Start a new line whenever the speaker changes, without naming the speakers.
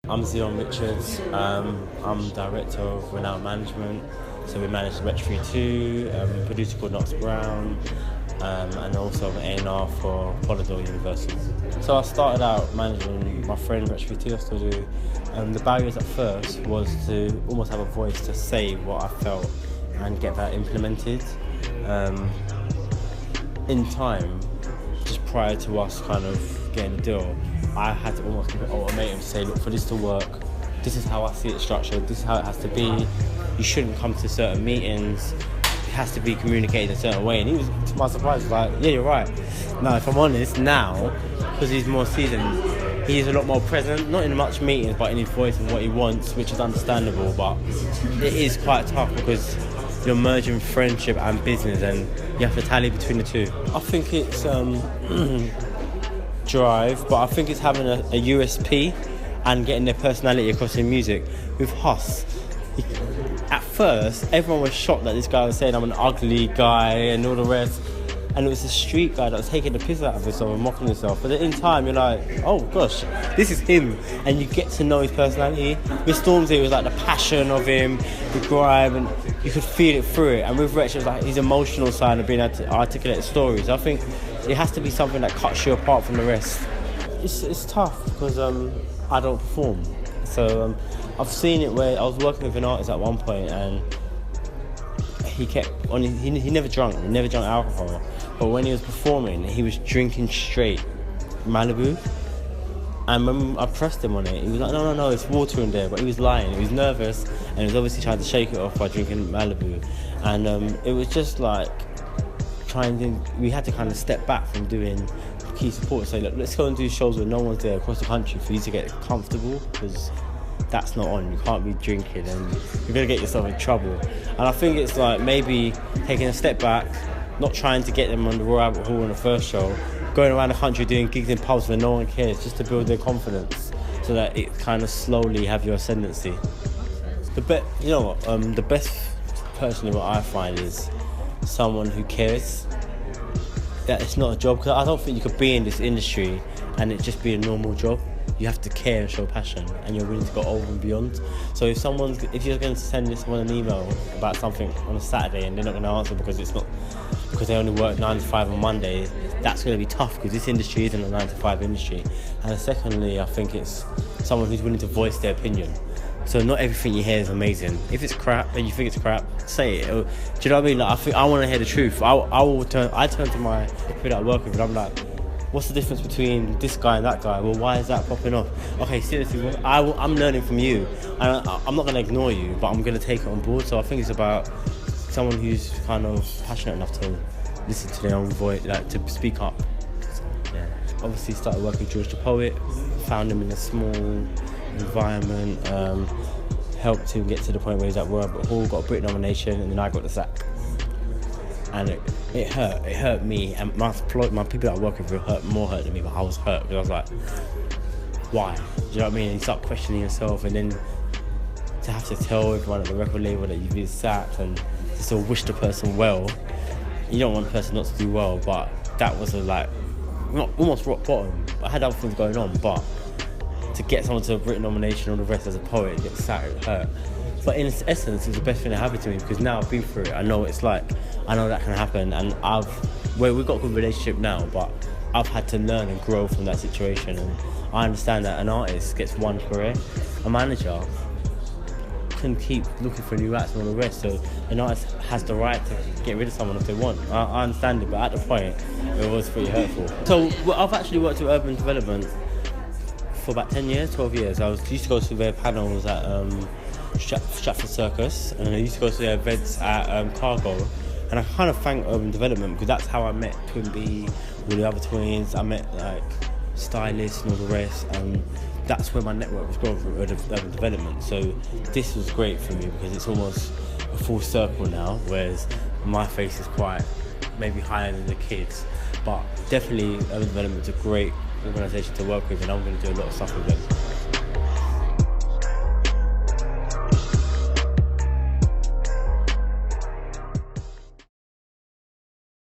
I'm Zeon Richards. I'm director of Renown Management. So we manage Retch 32, a producer called Knox Brown, and also A&R for Polydor Universal. So I started out managing my friend Retch 32, I still do. The barriers at first was to almost have a voice to say what I felt and get that implemented. In time, just prior to us kind of getting the deal, I had to almost give it ultimatum to say, look, for this to work, this is how I see it structured, this is how it has to be. You shouldn't come to certain meetings, it has to be communicated a certain way. And he was, to my surprise, like, yeah, you're right. Now, if I'm honest, now, because he's more seasoned, he's a lot more present, not in much meetings, but in his voice and what he wants, which is understandable, but it is quite tough because you're merging friendship and business and you have to tally between the two. I think it's drive, but I think it's having a USP and getting their personality across in music. With Huss, at first everyone was shocked that this guy was saying I'm an ugly guy and all the rest, and it was a street guy that was taking the piss out of himself and mocking himself. But in time you're like, oh gosh, this is him, and you get to know his personality. With Stormzy it was like the passion of him, the grime, and you could feel it through it. And with Retch it was like his emotional side of being able to articulate stories. I think it has to be something that cuts you apart from the rest. It's tough because I don't perform. So I've seen it where I was working with an artist at one point and he kept on, he never drank alcohol, but when he was performing he was drinking straight Malibu. And when I pressed him on it, he was like, no, it's water in there. But he was lying, he was nervous, and he was obviously trying to shake it off by drinking Malibu. And it was just like, we had to kind of step back from doing key support and say, look, let's go and do shows where no one's there across the country for you to get comfortable, because that's not on. You can't be drinking and you're going to get yourself in trouble. And I think it's like maybe taking a step back, not trying to get them on the Royal Albert Hall on the first show, going around the country doing gigs in pubs where no one cares, just to build their confidence so that it kind of slowly have your ascendancy. The best personally what I find is someone who cares, that it's not a job, because I don't think you could be in this industry and it just be a normal job. You have to care and show passion, and you're willing to go over and beyond. So if you're going to send someone an email about something on a Saturday and they're not going to answer because they only work 9 to 5 on Mondays, that's going to be tough, because this industry isn't a 9 to 5 industry. And secondly, I think it's someone who's willing to voice their opinion. So not everything you hear is amazing. If it's crap and you think it's crap, say it. Do you know what I mean? Like, I want to hear the truth. I turn to my people that I work with and I'm like, what's the difference between this guy and that guy? Well, why is that popping off? Okay, seriously, I'm learning from you. And I'm not going to ignore you, but I'm going to take it on board. So I think it's about someone who's kind of passionate enough to listen to their own voice, like to speak up. So, yeah. Obviously started working with George the Poet, found him in a small environment, helped him get to the point where he's at Royal Albert Hall, got a Brit nomination, and then I got the sack. And it hurt me, and my people that I work with were more hurt than me, but I was hurt because I was like, why? Do you know what I mean? And you start questioning yourself, and then to have to tell everyone at the record label that you've been sacked and to still wish the person well. You don't want the person not to do well, but that was almost rock bottom. I had other things going on, but to get someone to a Brit nomination or the rest as a poet, get sacked, it hurt. But in essence, it's the best thing that happened to me, because now I've been through it. I know what it's like. I know that can happen, and we've got a good relationship now, but I've had to learn and grow from that situation. And I understand that an artist gets one career, a manager can keep looking for new acts and all the rest. So an artist has the right to get rid of someone if they want. I understand it, but at the point, it was pretty hurtful. So I've actually worked with urban development for about 10 years, 12 years. I used to go to their panels at Stratford Circus, and I used to go to their events at Cargo. And I kind of thank urban development, because that's how I met Twin B, all the other twins. I met like stylists and all the rest, and that's where my network was growing through urban development. So this was great for me, because it's almost a full circle now, whereas my face is quite maybe higher than the kids. But definitely urban development's a great organisation to work with, and I'm going to do a lot of stuff with them.